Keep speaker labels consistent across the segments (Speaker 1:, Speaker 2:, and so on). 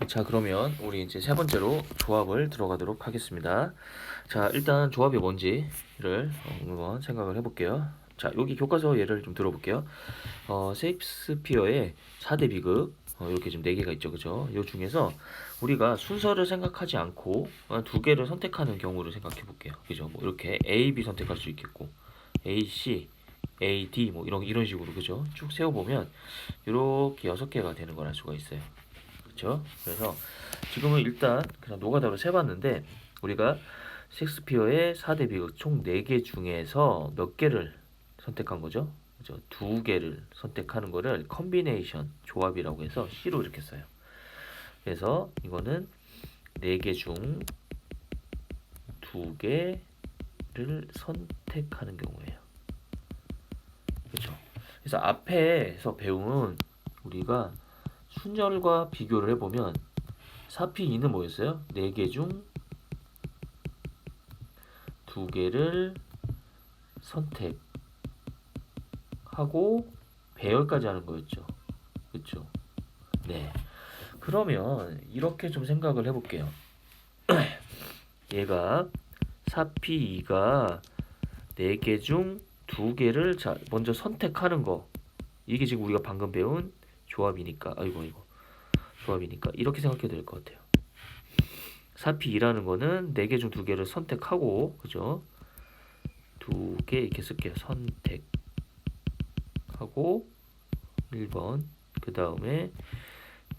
Speaker 1: 자, 그러면 우리 이제 세 번째로 조합을 들어가도록 하겠습니다. 자, 일단 조합이 뭔지를 한번 생각을 해볼게요. 자, 여기 교과서 예를 좀 들어볼게요. 셰익스피어의 4대 비극, 이렇게 지금 4개가 있죠, 그죠? 이 중에서 우리가 순서를 생각하지 않고 두 개를 선택하는 경우를 생각해 볼게요. 그죠? 뭐 이렇게 A, B 선택할 수 있겠고, A, C, A, D 뭐 이런 식으로, 그죠? 쭉 세워보면 이렇게 6개가 되는 걸 알 수가 있어요. 그렇죠? 그래서 지금은 일단 그냥 노가다로 세봤는데 우리가 셰익스피어의 4대 비극 총 4개 중에서 몇 개를 선택한 거죠? 그죠? 2개를 선택하는 거를 컨비네이션 조합이라고 해서 C로 이렇게 써요. 그래서 이거는 4개 중 2개를 선택하는 경우예요. 그렇죠? 그래서 앞에서 배운 우리가 순열과 비교를 해보면 4P2는 뭐였어요? 4개 중 2개를 선택하고 배열까지 하는 거였죠. 그쵸? 네. 그러면 이렇게 좀 생각을 해볼게요. 얘가 4P2가 4개 중 2개를 자, 먼저 선택하는 거. 이게 지금 우리가 방금 배운 조합이니까, 아이고, 조합이니까 이렇게 생각해도 될 것 같아요. 4P2라는 거는 4개 중 2개를 선택하고, 그죠? 2개 이렇게 쓸게요. 선택하고 1번, 그 다음에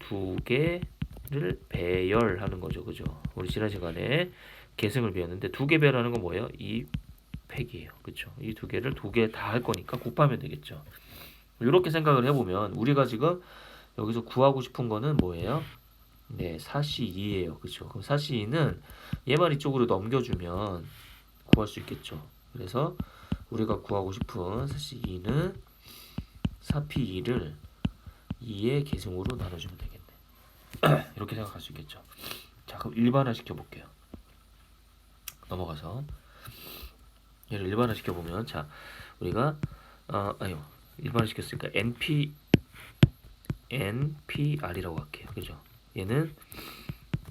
Speaker 1: 2개를 배열하는 거죠. 그죠? 우리 지난 시간에 계승을 배웠는데 2개 배열하는 건 뭐예요? 이 팩이에요. 그쵸? 이 2개를 2개 다 할 거니까 곱하면 되겠죠. 이렇게 생각을 해보면 우리가 지금 여기서 구하고 싶은 거는 뭐예요? 네, 4C2예요. 그쵸? 그럼 4C2는 얘만 이쪽으로 넘겨주면 구할 수 있겠죠. 그래서 우리가 구하고 싶은 4C2는 4P2를 2의 계승으로 나눠주면 되겠네. 이렇게 생각할 수 있겠죠. 자, 그럼 일반화 시켜볼게요. 넘어가서 얘를 일반화 시켜보면, 자, 우리가 일반화 시켰으니까 NPR이라고 할게요. 그죠? 얘는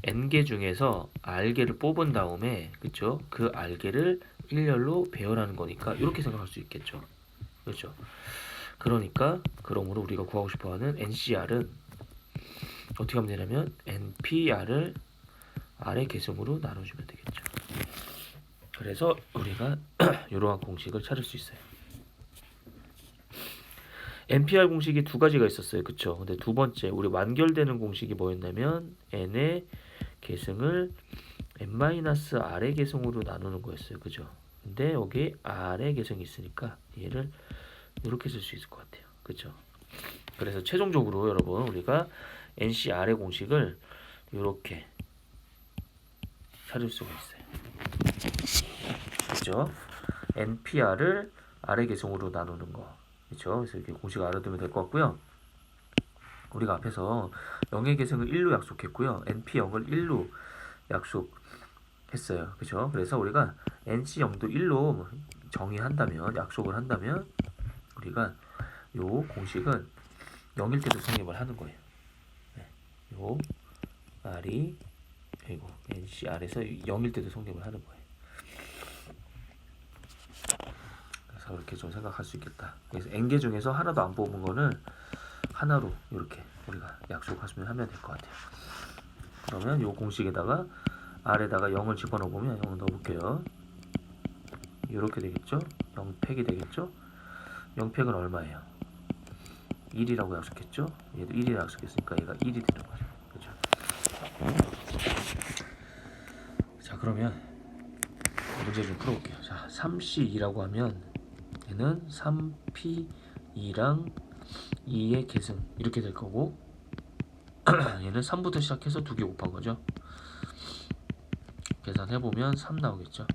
Speaker 1: N개 중에서 R개를 뽑은 다음에, 그쵸? 그 R개를 일렬로 배열하는 거니까 이렇게 생각할 수 있겠죠. 그렇죠? 그러니까 그러므로 우리가 구하고 싶어하는 NCR은 어떻게 하면 되냐면 NPR을 R의 계승으로 나눠주면 되겠죠. 그래서 우리가 이러한 공식을 찾을 수 있어요. NPR 공식이 두 가지가 있었어요. 그쵸? 근데 두 번째 우리 완결되는 공식이 뭐였냐면 N의 계승을 N-R의 계승으로 나누는 거였어요. 그죠? 근데 여기 R의 계승이 있으니까 얘를 이렇게 쓸 수 있을 것 같아요. 그죠? 그래서 최종적으로 여러분 우리가 NCR의 공식을 이렇게 찾을 수가 있어요. 그죠? NPR을 R의 계승으로 나누는 거. 그죠? 그래서 이렇게 공식을 알아두면 될 것 같고요. 우리가 앞에서 0의 계승을 1로 약속했고요. NP0을 1로 약속했어요. 그죠? 그래서 우리가 NC0도 1로 정의한다면, 약속을 한다면 우리가 요 공식은 0일 때도 성립을 하는 거예요. 네. 요 R이 그리고 NCR에서 0일 때도 성립을 하는 거예요. 그래서 이렇게 좀 생각할 수 있겠다. 그래서 N개 중에서 하나도 안 뽑은 거는 하나로 이렇게 우리가 약속하시면 하면 될 것 같아요. 그러면 요 공식에다가 R에다가 0을 집어넣어 보면 0을 넣어볼게요. 이렇게 되겠죠? 0팩이 되겠죠? 0팩은 얼마예요? 1이라고 약속했죠? 얘도 1이라고 약속했으니까 얘가 1이 되는 거죠. 그렇죠? 자, 그러면 문제 좀 풀어볼게요. 자, 3C2라고 하면 얘는 3P2랑 2의 계승 이렇게 될 거고 얘는 3부터 시작해서 2개 곱한 거죠. 계산해보면 3 나오겠죠.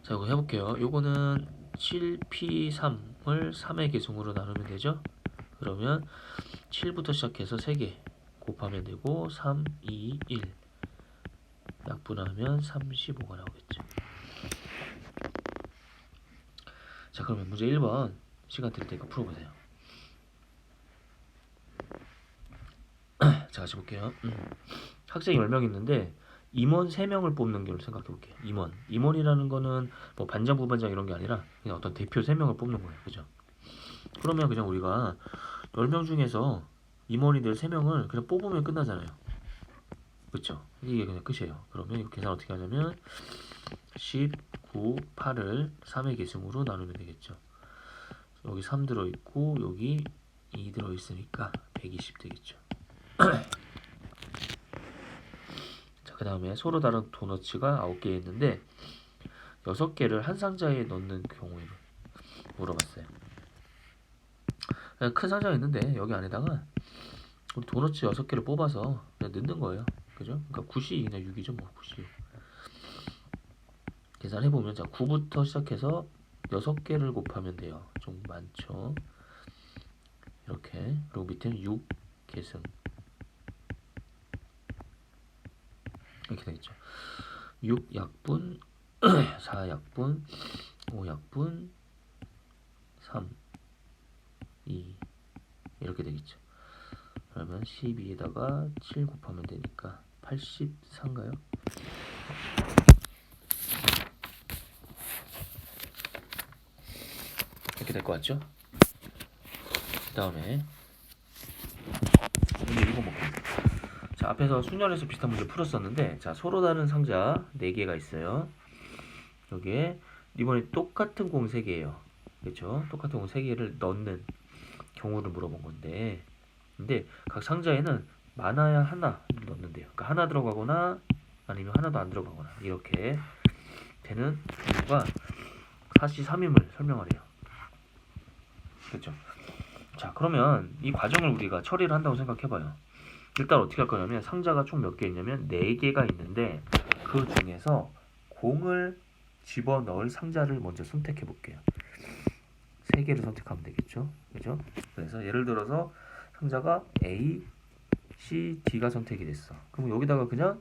Speaker 1: 자, 이거 해볼게요. 요거는 7P3을 3의 계승으로 나누면 되죠. 그러면 7부터 시작해서 3개 곱하면 되고 3, 2, 1 약분하면 35가 나오겠죠. 자, 그러면 문제 1번 시간 드릴 테니까 풀어보세요. 자, 같이 볼게요. 학생이 10명 있는데 임원 3명을 뽑는 경우를 생각해 볼게요. 임원이라는 거는 뭐 반장, 부반장 이런 게 아니라 그냥 어떤 대표 3명을 뽑는 거예요. 그죠? 그러면 그냥 우리가 10명 중에서 임원이 될 3명을 그냥 뽑으면 끝나잖아요. 그쵸? 이게 그냥 끝이에요. 그러면 이거 계산 어떻게 하냐면 10, 9, 8을 3의 계승으로 나누면 되겠죠. 여기 3 들어있고 여기 2 들어있으니까 120 되겠죠. 자, 그 다음에 서로 다른 도너츠가 9개 있는데 6개를 한 상자에 넣는 경우를 물어봤어요. 그냥 큰 상자가 있는데 여기 안에다가 우리 도너츠 6개를 뽑아서 그냥 넣는 거예요. 그죠? 그러니까 9시 그냥 6이죠. 뭐 9시 6. 계산해보면 자 9부터 시작해서 6개를 곱하면 돼요. 좀 많죠. 이렇게. 그리고 밑에는 6 계승 이렇게 되겠죠. 6 약분 4 약분 5 약분 3 2 이렇게 되겠죠. 그러면 12에다가 7 곱하면 되니까 84인가요? 이렇게 될 것 같죠? 그 다음에 문제 읽어볼게요. 자, 앞에서 수년에서 비슷한 문제 풀었었는데 자, 서로 다른 상자 4개가 있어요. 여기에 이번에 똑같은 공 3개예요. 그렇죠? 똑같은 공 3개를 넣는 경우를 물어본 건데 근데 각 상자에는 많아야 하나 넣는데요. 그러니까 하나 들어가거나 아니면 하나도 안 들어가거나 이렇게 되는 이유가 4시 3임을 설명하래요. 그렇죠? 자, 그러면 이 과정을 우리가 처리를 한다고 생각해봐요. 일단 어떻게 할 거냐면 상자가 총 몇 개 있냐면 4개가 있는데 그 중에서 공을 집어넣을 상자를 먼저 선택해 볼게요. 3개를 선택하면 되겠죠. 그죠? 그래서 예를 들어서 상자가 A, C, D가 선택이 됐어. 그럼 여기다가 그냥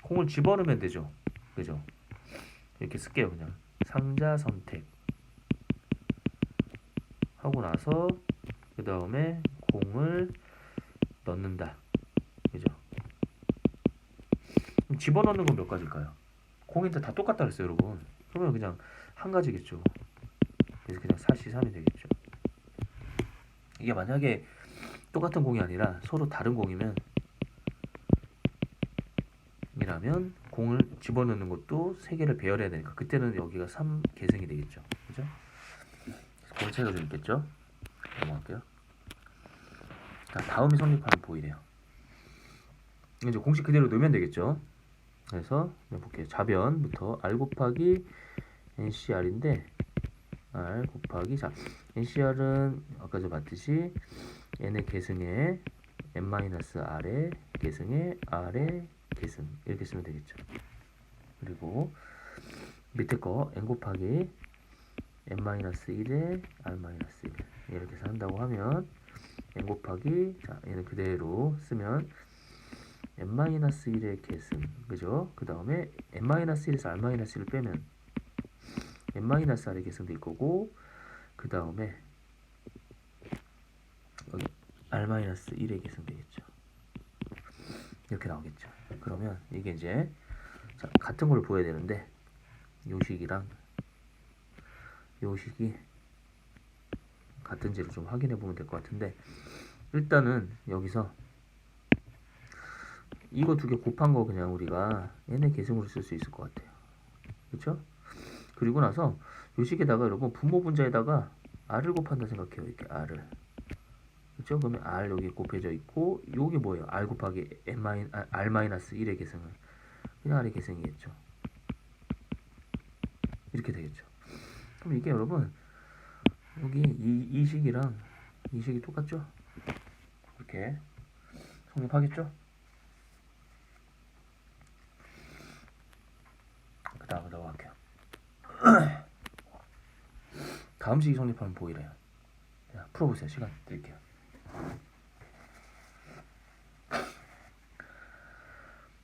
Speaker 1: 공을 집어넣으면 되죠. 그죠? 이렇게 쓸게요. 그냥 상자 선택 하고 나서 그 다음에 공을 넣는다. 그죠? 그럼 집어넣는 건 몇 가지일까요? 공인데 다 똑같다 그랬어요, 여러분. 그러면 그냥 한 가지겠죠. 그래서 그냥 4시 3이 되겠죠. 이게 만약에 똑같은 공이 아니라 서로 다른 공이면 이라면 공을 집어넣는 것도 3개를 배열해야 되니까 그때는 여기가 3 계승이 되겠죠. 그죠? 공을 차이가 좀 있겠죠? 넘어갈게요. 자, 다음이 성립하는 보이래요. 이제 공식 그대로 넣으면 되겠죠. 그래서 볼게요. 좌변부터 r 곱하기 ncr인데 r 곱하기 자 ncr은 아까 저 봤듯이 n의 계승에 n-r의 계승에 r의 계승 이렇게 쓰면 되겠죠. 그리고 밑에 거 n 곱하기 n-1에 r-1 이렇게 해서 한다고 하면 n 곱하기 자 얘는 그대로 쓰면 n-1의 계승 그죠? 그 다음에 n-1에서 r-1을 빼면 n-r의 계승도 있을 거고 그 다음에 여기 r-1의 계승 되겠죠. 이렇게 나오겠죠. 그러면 이게 이제 자, 같은 걸 보여야 되는데 요 식이랑 요 식이 같은지를 좀 확인해 보면 될 것 같은데 일단은 여기서 이거 두 개 곱한 거 그냥 우리가 n의 계승으로 쓸 수 있을 것 같아요. 그렇죠? 그리고 나서 요 식에다가 여러분 분모 분자에다가 r을 곱한다 생각해요. 이렇게 r을. 그렇죠? 그러면 r 여기 곱해져 있고 요게 뭐예요? r 곱하기 r-1의 계승은 그냥 r의 계승이겠죠. 이렇게 되겠죠. 그럼 이게 여러분 여기 이 식이랑 이 식이 똑같죠? 이렇게 성립하겠죠? 그 다음에 넘어갈게요. 다음 식이 성립하면 보이래요. 자, 풀어보세요. 시간 드릴게요.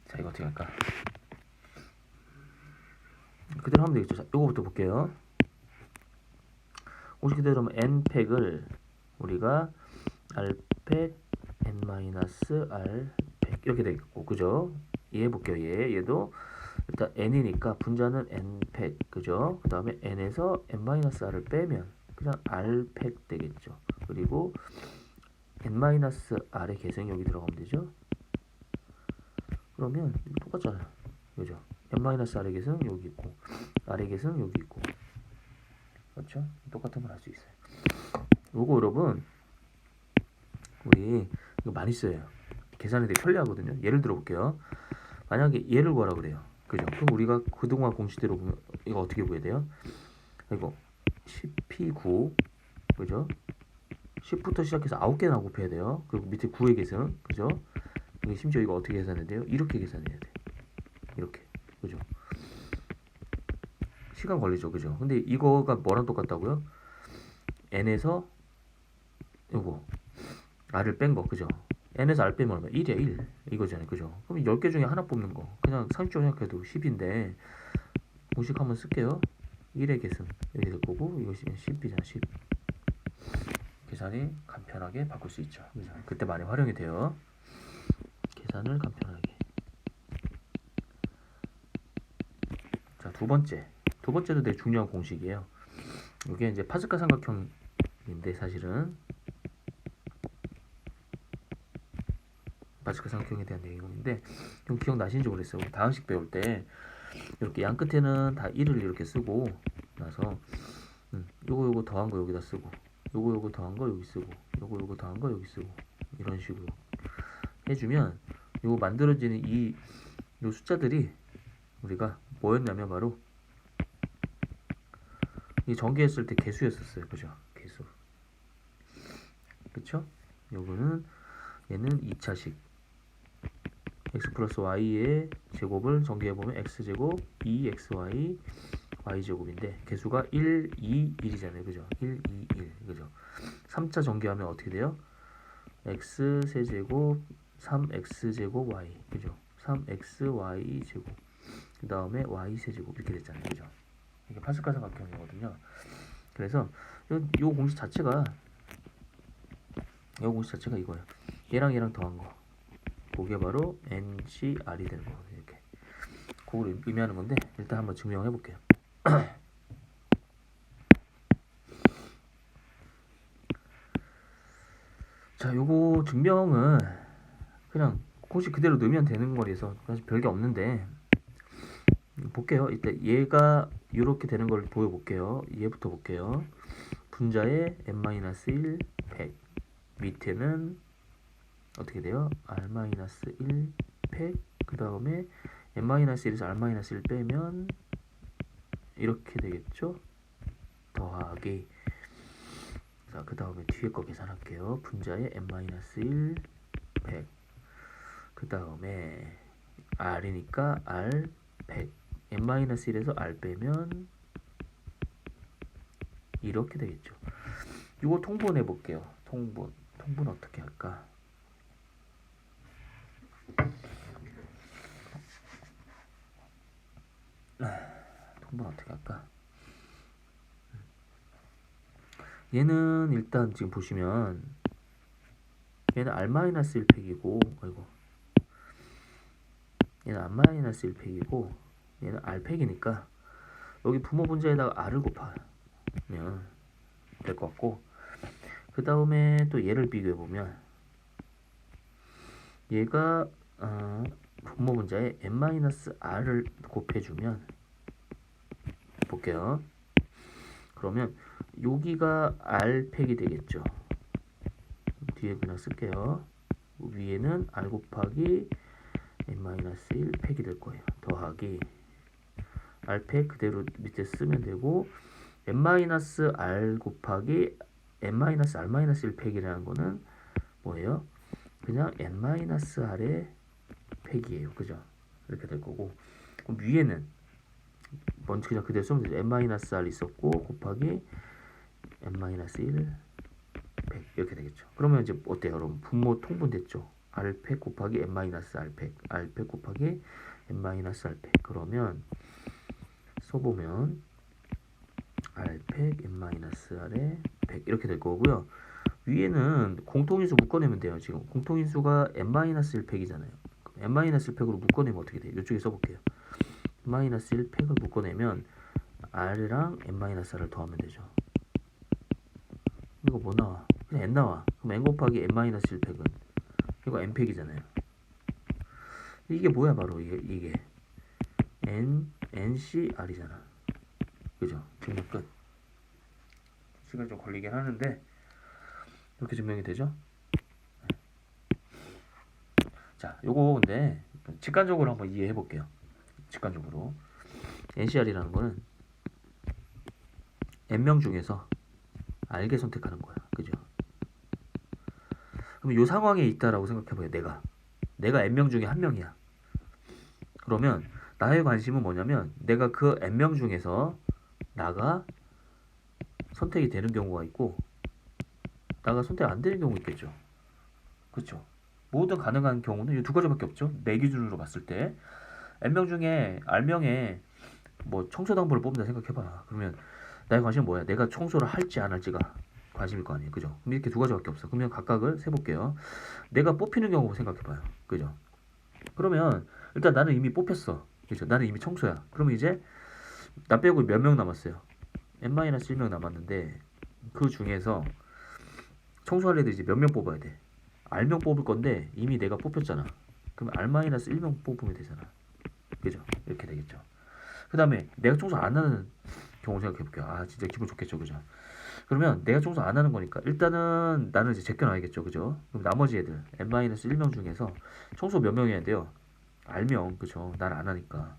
Speaker 1: 자, 이거 어떻게 할까? 그대로 하면 되겠죠. 자, 이거부터 볼게요. 오식 그대로 하면 n팩을 우리가 r팩 n-r 이렇게 되겠고, 그죠? 얘 볼게요. 얘도 일단 n이니까 분자는 n팩, 그죠? 그 다음에 n에서 n-r을 빼면 그냥 r팩 되겠죠. 그리고 n-r의 계승이 여기 들어가면 되죠. 그러면 똑같잖아요, 그죠? n-r의 계승 여기 있고 r의 계승 여기 있고, 그렇죠? 똑같은 걸 할 수 있어요. 요거 여러분, 우리 이거 많이 써요. 계산이 되게 편리하거든요. 예를 들어 볼게요. 만약에 얘를 구하라 그래요, 그죠? 그럼 우리가 그동안 공식대로 보면 이거 어떻게 구해야 돼요? 이거 10p9, 그죠? 10부터 시작해서 9개나 곱해야 돼요. 그리고 밑에 9의 계승, 그죠? 이게 심지어 이거 어떻게 계산해야 돼요? 이렇게 계산해야 돼. 이렇게, 그죠? 시간 걸리죠, 그죠? 근데 이거가 뭐랑 똑같다고요? n에서 요거 r을 뺀 거, 그죠? n에서 r 빼면 얼마? 1이야, 1. 이거잖아요, 그죠? 그럼 10개 중에 하나 뽑는 거. 그냥 30조 생각해도 10인데 공식 한번 쓸게요. 1의 계승 이렇게 될 거고, 이것이 10이잖아, 10. 계산이 간편하게 바꿀 수 있죠, 그죠? 그때 많이 활용이 돼요. 계산을 간편하게. 자, 두 번째도 되게 중요한 공식이에요. 이게 이제 파스칼 삼각형인데, 사실은 파스칼 삼각형에 대한 내용인데 좀 기억나시는지 모르겠어요. 우리 다항식 배울 때 이렇게 양 끝에는 다 1을 이렇게 쓰고 나서 요거 더한 거 여기다 쓰고, 요거 더한 거 여기 쓰고, 요거 더한 거 여기 쓰고, 이런 식으로 해주면 요거 만들어지는 요 숫자들이 우리가 뭐였냐면 바로 이 전개했을 때 개수였었어요, 그죠? 개수. 그쵸? 요거는 얘는 2차식 x 플러스 y의 제곱을 전개해보면 x제곱 2xy y제곱인데 개수가 1, 2, 1이잖아요, 그죠? 1, 2, 1, 그죠? 3차 전개하면 어떻게 돼요? x 세제곱 3x제곱 y, 그죠? 3xy 제곱, 그 다음에 y 세제곱, 이렇게 됐잖아요, 그죠? 이게 파스칼 삼각형이거든요. 그래서 요 공식 자체가 이거예요. 얘랑 더한 거, 그게 바로 NCR이 되는 거거든요. 이렇게 그걸 의미하는 건데, 일단 한번 증명해 볼게요. 자, 요거 증명은 그냥 공식 그대로 넣으면 되는 거라서 사실 별게 없는데, 볼게요. 일단 얘가 이렇게 되는 걸 보여볼게요. 얘부터 볼게요. 분자에 n-1 100, 밑에는 어떻게 돼요? r-1 100, 그 다음에 n-1에서 r-1 빼면 이렇게 되겠죠? 더하기. 자, 그 다음에 뒤에 거 계산할게요. 분자에 n-1 100, 그 다음에 r이니까 r 100, n-1에서 r 빼면 이렇게 되겠죠. 이거 통분해 볼게요. 통분 어떻게 할까? 통분 어떻게 할까? 얘는 일단 지금 보시면 얘는 r-1 팩이고, 아이고, 얘는 r-1 팩이고 얘는 r 팩이니까 여기 부모 분자에다가 r을 곱하면 될 것 같고, 그 다음에 또 얘를 비교해 보면 얘가 분모 분자에 n-r을 곱해주면 볼게요. 그러면 여기가 r 팩이 되겠죠. 뒤에 그냥 쓸게요. 위에는 r 곱하기 n-1 팩이 될 거예요. 더하기 r 팩 그대로 밑에 쓰면 되고, n-r 곱하기 n-r-1 팩이라는 거는 뭐예요? 그냥 n-r의 팩이에요, 그죠? 이렇게 될 거고, 그럼 위에는 먼저 그냥 그대로 쓰면 되죠. n-r 있었고 곱하기 n-1 팩, 이렇게 되겠죠. 그러면 이제 어때요, 여러분? 분모 통분 됐죠? r 팩 곱하기 n-r 팩, r 팩 곱하기 n-r 팩. 그러면 써보면 r 팩 n-r의 팩 이렇게 될 거고요. 위에는 공통인수 묶어내면 돼요. 지금 공통인수가 n-1 팩이잖아요. n-1팩으로 묶어내면 어떻게 돼? 이쪽에 써볼게요. n-1팩을 묶어내면 r랑 n-r을 더하면 되죠. 이거 뭐 나와? 그냥 n 나와. 그럼 n 곱하기 n-1팩은 이거 n팩이잖아요. 이게 뭐야? 바로 이게 NCR이잖아. 그죠? 증명 끝. 시간 좀 걸리긴 하는데 이렇게 증명이 되죠? 자, 요거 근데 직관적으로 한번 이해해 볼게요. 직관적으로 NCR이라는 거는 n명 중에서 알게 선택하는 거야. 그죠? 그럼 요 상황에 있다라고 생각해봐요. 내가 n명 중에 한 명이야. 그러면 나의 관심은 뭐냐면 내가 그 n명 중에서 나가 선택이 되는 경우가 있고 나가 선택 안 되는 경우 있겠죠. 그렇죠? 모든 가능한 경우는 이 두 가지밖에 없죠. 내 기준으로 봤을 때 n명 중에 r명에 뭐 청소당부를 뽑는다 생각해봐. 그러면 나의 관심은 뭐야? 내가 청소를 할지 안 할지가 관심일 거 아니에요. 그죠? 그럼 이렇게 두 가지밖에 없어. 그러면 각각을 세볼게요. 내가 뽑히는 경우 생각해봐요. 그죠? 그러면 일단 나는 이미 뽑혔어. 그죠? 나는 이미 청소야. 그러면 이제 나 빼고 몇 명 남았어요? n-1명 남았는데 그 중에서 청소할 애들 이제 몇 명 뽑아야 돼? r명 뽑을 건데 이미 내가 뽑혔잖아. 그럼 r-1명 뽑으면 되잖아. 그죠? 이렇게 되겠죠. 그 다음에 내가 청소 안 하는 경우 생각해볼게요. 아 진짜 기분 좋겠죠. 그죠? 그러면 내가 청소 안 하는 거니까 일단은 나는 이제 제껴놔야겠죠. 그죠? 그럼 나머지 애들 n-1명 중에서 청소 몇 명 해야 돼요? r명. 그죠? 난 안 하니까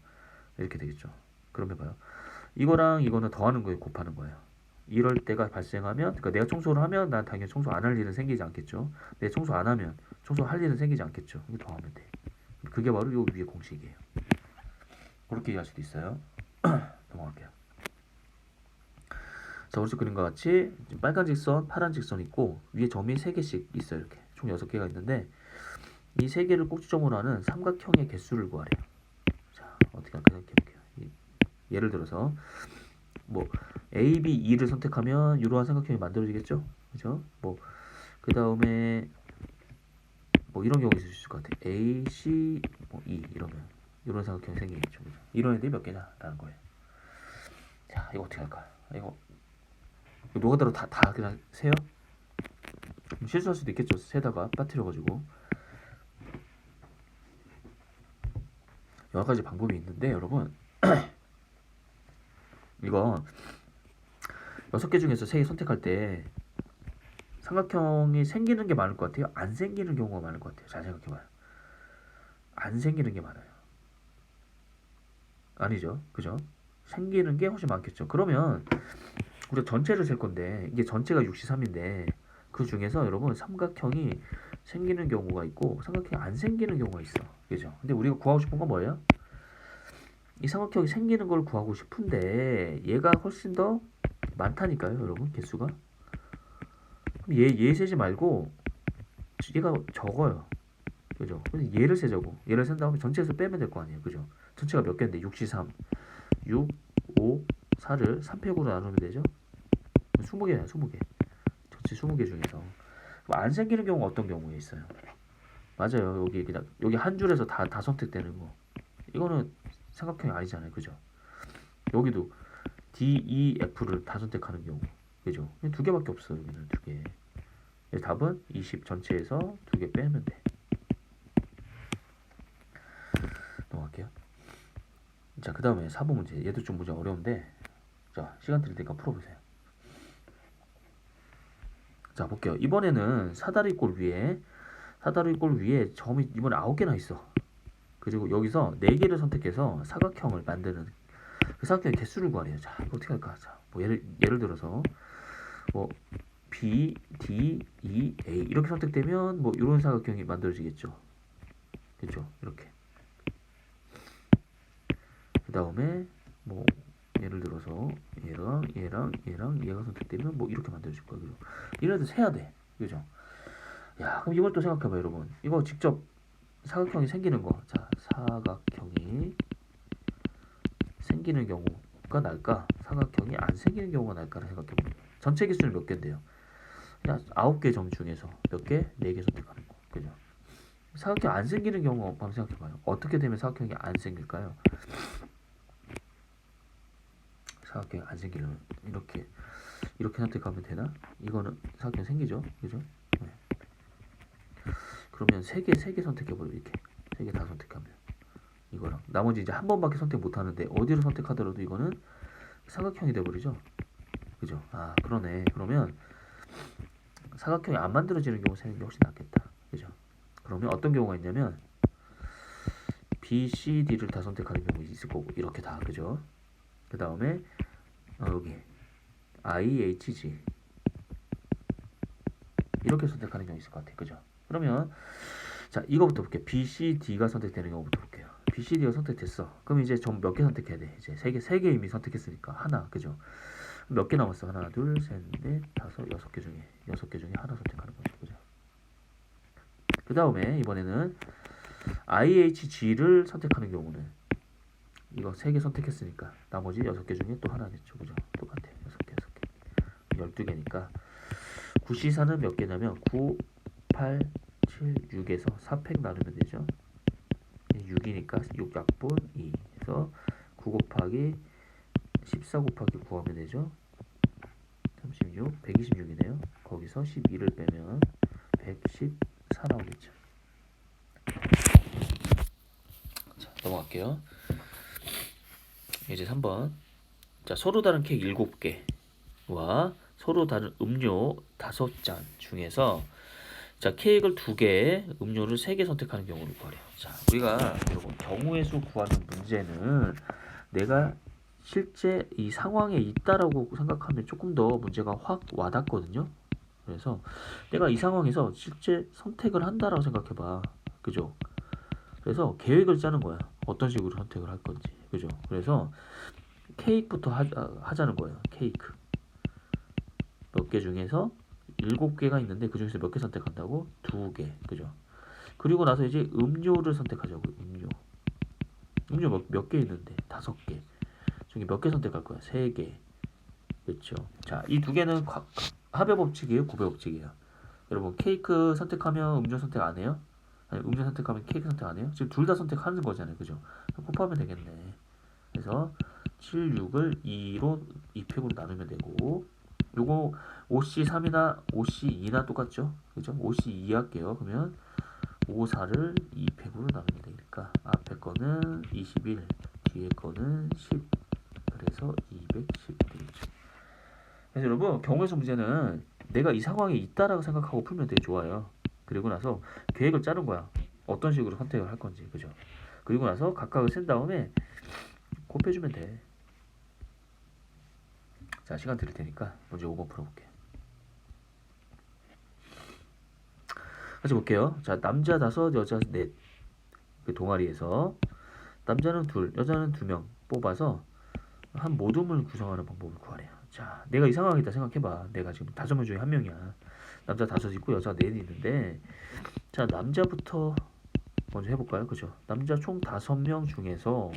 Speaker 1: 이렇게 되겠죠. 그럼 해봐요. 이거랑 이거는 더하는 거예요, 곱하는 거예요. 이럴 때가 발생하면, 그러니까 내가 청소를 하면 난 당연히 청소 안 할 일은 생기지 않겠죠. 내가 청소 안 하면 청소할 일은 생기지 않겠죠. 이거 더하면 돼. 그게 바로 요 위에 공식이에요. 그렇게 이해할 수도 있어요. 넘어갈게요. 자, 오른쪽 그림과 같이 빨간 직선, 파란 직선 있고 위에 점이 3개씩 있어요. 이렇게 총 6개가 있는데 이 3개를 꼭지점으로 하는 삼각형의 개수를 구하래요. 자, 어떻게 할까 생각해볼게요. 예를 들어서 뭐 A, B, E를 선택하면 이러한 삼각형이 만들어지겠죠? 그죠? 뭐 그 다음에 뭐 이런 경우 있을 수 있을 것 같아. A, C, 뭐 E 이러면 이런 삼각형이 생기겠죠. 그죠? 이런 애들이 몇 개냐라는 거예요. 자, 이거 어떻게 할까? 이거 노가다로 다 그냥 세요? 실수할 수도 있겠죠. 세다가 빠뜨려가지고 여러 가지 방법이 있는데 여러분 이거 6개 중에서 3개 선택할 때 삼각형이 생기는 게 많을 것 같아요? 안 생기는 경우가 많을 것 같아요? 잘 생각해봐요. 안 생기는 게 많아요. 아니죠? 그죠? 생기는 게 훨씬 많겠죠. 그러면 우리가 전체를 셀 건데 이게 전체가 63인데 그 중에서 여러분 삼각형이 생기는 경우가 있고 삼각형이 안 생기는 경우가 있어. 그죠? 근데 우리가 구하고 싶은 건 뭐예요? 이 삼각형이 생기는 걸 구하고 싶은데 얘가 훨씬 더 많다니까요, 여러분. 개수가. 얘 세지 말고 얘가 적어요. 그죠? 그래서 얘를 세자고. 얘를 센 다음에 전체에서 빼면 될 거 아니에요. 그죠? 전체가 몇 개인데 63, 6, 5, 4를 3팩으로 나누면 되죠? 20개야, 20개. 전체 20개 중에서. 그럼 안 생기는 경우가 어떤 경우에 있어요? 맞아요. 여기 그냥 여기 한 줄에서 다 선택되는 거. 이거는 삼각형이 아니잖아요. 그죠? 여기도 D, E, F를 다 선택하는 경우. 그죠? 두 개밖에 없어요. 여기는 두 개. 답은 20 전체에서 2개 빼면 돼. 넘어갈게요. 자, 그 다음에 4번 문제. 얘도 좀 문제 어려운데 자, 시간 드릴 테니까 풀어보세요. 자, 볼게요. 이번에는 사다리꼴 위에 점이 이번에 9개나 있어. 그리고 여기서 4개를 선택해서 사각형을 만드는 그 사각형의 개수를 구하래요. 자, 이거 어떻게 할까? 자, 뭐 예를 들어서 뭐 B, D, E, A 이렇게 선택되면 뭐 이런 사각형이 만들어지겠죠. 그렇죠? 이렇게. 그 다음에 뭐 예를 들어서 얘랑 얘가 선택되면 뭐 이렇게 만들어질 거야. 그죠? 이래도 세야 돼. 그죠? 야, 그럼 이걸 또 생각해봐, 여러분. 이거 직접 사각형이 생기는 거. 자, 사각형이 생기는 경우가 날까? 사각형이 안 생기는 경우가 날까를 생각해보면 전체 개수는 몇 개인데요? 그냥 9개 점 중에서 몇 개? 4개 선택하는 거. 그죠? 사각형 안 생기는 경우 한번 생각해봐요. 어떻게 되면 사각형이 안 생길까요? 사각형이 안 생기려면 이렇게 선택하면 되나? 이거는 사각형 생기죠, 그죠? 네. 그러면 세 개 선택해버려. 이렇게 세 개 다 선택하면 이거랑 나머지 이제 한 번밖에 선택 못하는데 어디를 선택하더라도 이거는 사각형이 돼버리죠, 그죠? 아 그러네. 그러면 사각형이 안 만들어지는 경우 세는 게 훨씬 낫겠다, 그죠? 그러면 어떤 경우가 있냐면 B, C, D를 다 선택하는 경우 있을 거고 이렇게 다, 그죠? 그 다음에 여기 I, H, G 이렇게 선택하는 경우 있을 것 같아요, 그죠? 그러면 자 이거부터 볼게요. B, C, D가 선택되는 경우부터 볼게요. B, C, D가 선택됐어. 그럼 이제 전 몇 개 선택해야 돼? 이제 세 개 이미 선택했으니까 하나, 그죠? 몇 개 남았어? 하나, 둘, 셋, 넷, 다섯, 여섯 개 중에 하나 선택하는 거죠, 그죠? 그 다음에 이번에는 IHG를 선택하는 경우는 이거 세 개 선택했으니까 나머지 6개 중에 또 하나겠죠, 그죠? 똑같아. 6개 12개니까 9C4는 몇 개냐면 9, 8, 7, 6에서 4팩 나누면 되죠. 6이니까 6약분 2 해서 9 곱하기 14 곱하기 9 하면 되죠. 36, 126이네요. 거기서 12를 빼면 114 나오겠죠. 자, 넘어갈게요. 이제 3번. 자, 서로 다른 케이크 7개와 서로 다른 음료 5잔 중에서 자, 케이크를 2개, 음료를 3개 선택하는 경우를 구하래요. 자, 우리가 여러분 경우의 수 구하는 문제는 내가 실제 이 상황에 있다라고 생각하면 조금 더 문제가 확 와닿거든요. 그래서 내가 이 상황에서 실제 선택을 한다라고 생각해봐. 그죠? 그래서 계획을 짜는 거야. 어떤 식으로 선택을 할 건지. 그죠? 그래서 케이크부터 하자는 거예요. 케이크. 몇 개 중에서 7개가 있는데 그 중에서 몇 개 선택한다고? 2개. 그죠? 그리고 나서 이제 음료를 선택하자고. 음료 몇 개 있는데 5개. 중에 몇 개 선택할 거야? 3개. 그렇죠. 자, 이 2개는 합의 법칙이에요, 구배 법칙이에요. 여러분 케이크 선택하면 음료 선택 안 해요? 아니, 음료 선택하면 케이크 선택 안 해요? 지금 둘 다 선택하는 거잖아요, 그죠? 곱하면 되겠네. 그래서 7, 6을 2로 2팩으로 나누면 되고 요거 5C3이나 5C2나 똑같죠? 그죠? 5C2 할게요. 그러면 5, 4를 2팩으로 나누면 되니까 앞에 거는 21, 뒤에 거는 10. 그래서 210 되겠죠. 그래서 여러분 경우에서 문제는 내가 이 상황에 있다라고 생각하고 풀면 되게 좋아요. 그리고 나서 계획을 짜는 거야. 어떤 식으로 선택을 할 건지, 그죠? 그리고 나서 각각을 센 다음에 곱해주면 돼. 자, 시간 드릴 테니까 먼저 5번 풀어볼게요. 같이 볼게요. 자, 남자 5, 여자 4. 그 동아리에서 남자는 2, 여자는 2명 뽑아서 한 모둠을 구성하는 방법을 구하래요. 자, 내가 이 상황이다 생각해봐. 내가 지금 5명 중에 1명이야. 남자 5 있고 여자 4 있는데 자, 남자부터 먼저 해볼까요? 그죠? 남자 총 5명 중에서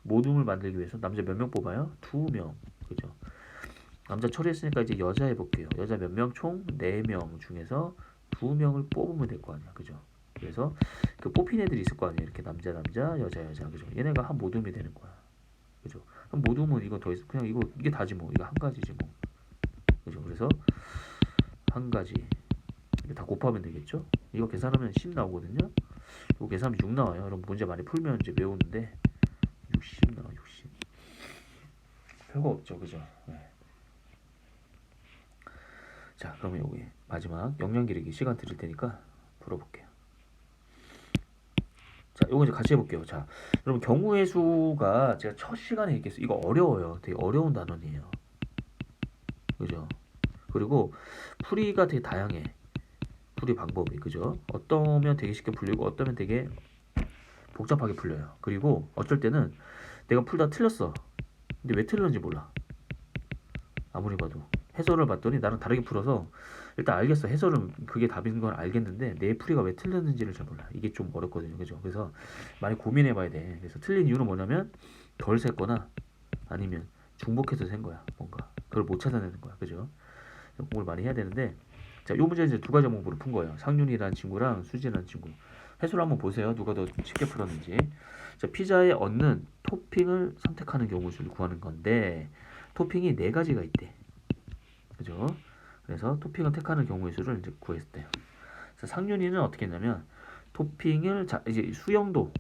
Speaker 1: 모둠을 만들기 위해서 남자 몇 명 뽑아요? 2명. 그죠? 남자 처리했으니까 이제 여자 해볼게요. 여자 몇 명? 총 4명 중에서 2명을 뽑으면 될 거 아니야. 그죠? 그래서 그 뽑힌 애들이 있을 거 아니에요. 이렇게 남자, 여자, 그죠? 얘네가 한 모둠이 되는 거야. 그죠? 그럼 모둠은 이거 더 있어. 그냥 이게 다지 뭐. 이거 한 가지지 뭐. 그죠? 그래서 한 가지. 이거 다 곱하면 되겠죠? 이거 계산하면 10 나오거든요. 이거 계산하면 6 나와요. 여러분 문제 많이 풀면 이제 외우는데 60 나와. 60. 별거 없죠. 그죠? 네. 자, 그러면 여기 마지막 역량 기르기 시간 드릴 테니까 풀어볼게요. 자, 요거 이제 같이 해볼게요. 자, 여러분 경우의 수가 제가 첫 시간에 얘기했어요. 이거 어려워요. 되게 어려운 단원이에요. 그죠? 그리고 풀이가 되게 다양해. 풀이 방법이, 그죠? 어떠면 되게 쉽게 풀리고 어떠면 되게 복잡하게 풀려요. 그리고 어쩔 때는 내가 풀다 틀렸어. 근데 왜 틀렸는지 몰라. 아무리 봐도 해설을 봤더니 나랑 다르게 풀어서 일단 알겠어. 해설은 그게 답인 걸 알겠는데 내 풀이가 왜 틀렸는지를 잘 몰라. 이게 좀 어렵거든요. 그죠? 그래서 많이 고민해 봐야 돼. 그래서 틀린 이유는 뭐냐면 덜 셌거나 아니면 중복해서 센 거야. 뭔가 그걸 못 찾아내는 거야. 그죠? 공부를 많이 해야 되는데 자, 요 문제는 이제 두 가지 목으로 푼 거예요. 상윤이라는 친구랑 수진이라는 친구. 해설을 한번 보세요. 누가 더 쉽게 풀었는지. 자, 피자에 얻는 토핑을 선택하는 경우 수를 구하는 건데 토핑이 네 가지가 있대. 그죠? 그래서 토핑을 택하는 경우의 수를 이제 구했대요. 그래서 상윤이는 어떻게 했냐면 토핑을 이제 수용도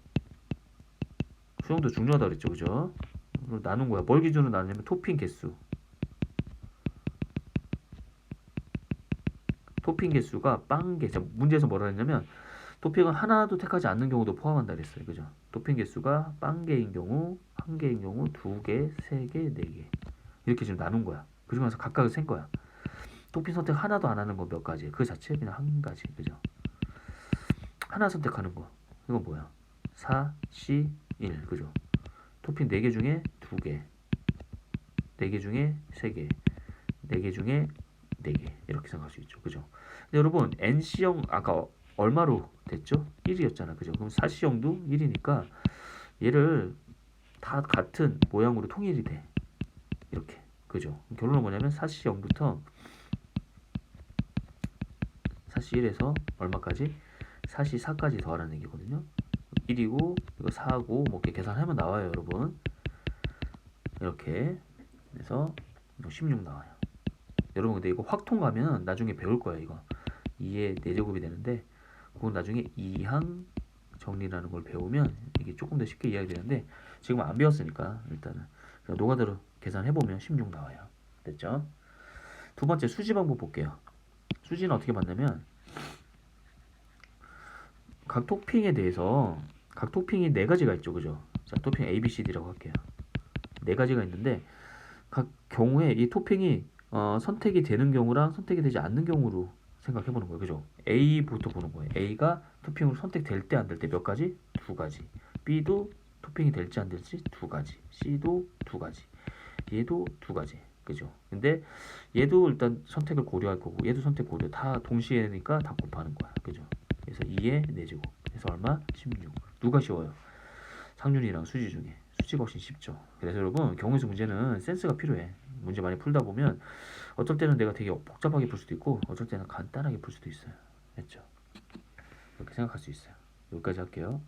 Speaker 1: 중요하다 그랬죠. 그죠? 나눈 거야. 뭘 기준으로 나누냐면 토핑 개수. 토핑 개수가 빵 개. 자, 문제에서 뭐라 했냐면 토핑을 하나도 택하지 않는 경우도 포함한다 그랬어요. 그죠? 토핑 개수가 빵 개인 경우, 한 개인 경우, 두 개, 세 개, 네 개. 이렇게 지금 나눈 거야. 그 중에서 각각을 센 거야. 토핑 선택 하나도 안 하는 거 몇 가지. 그 자체 그냥 한 가지. 그죠? 하나 선택하는 거. 이건 뭐야? 4, C, 1. 그죠? 토핑 4개 중에 2개. 4개 중에 3개. 4개 중에 4개. 이렇게 생각할 수 있죠. 그죠? 근데 여러분, NC형 아까 얼마로 됐죠? 1이었잖아. 그죠? 그럼 4C형도 1이니까 얘를 다 같은 모양으로 통일이 돼. 이렇게. 그죠? 결론은 뭐냐면 4C형부터 4C1에서 얼마까지? 4C4까지 더하라는 얘기거든요. 1이고 이거 4하고 뭐 이렇게 계산하면 나와요, 여러분. 이렇게 그래서 16 나와요. 여러분 근데 이거 확 통과하면 나중에 배울 거예요. 이거 2의 4제곱이 되는데 그건 나중에 2항 정리라는 걸 배우면 이게 조금 더 쉽게 이해되는데 지금 안 배웠으니까 일단은 그냥 노가다로 계산해보면 16 나와요. 됐죠? 두 번째 수지 방법 볼게요. 수지는 어떻게 봤냐면 각 토핑에 대해서 각 토핑이 네 가지가 있죠. 그죠? 자, 토핑 A, B, C, D라고 할게요. 네 가지가 있는데 각 경우에 이 토핑이 선택이 되는 경우랑 선택이 되지 않는 경우로 생각해 보는 거예요. 그죠? A부터 보는 거예요. A가 토핑으로 선택될 때 안 될 때 몇 가지? 두 가지. B도 토핑이 될지 안 될지 두 가지. C도 두 가지. 얘도 두 가지. 그죠? 근데 얘도 일단 선택을 고려할 거고 얘도 선택 고려. 다 동시에니까 다 곱하는 거야. 그죠? 그래서 2의 4제곱. 그래서 얼마? 16. 누가 쉬워요? 상윤이랑 수지 중에. 수지가 훨씬 쉽죠. 그래서 여러분 경우에서 문제는 센스가 필요해. 문제 많이 풀다 보면 어쩔 때는 내가 되게 복잡하게 풀 수도 있고 어쩔 때는 간단하게 풀 수도 있어요. 됐죠? 그렇게 생각할 수 있어요. 여기까지 할게요.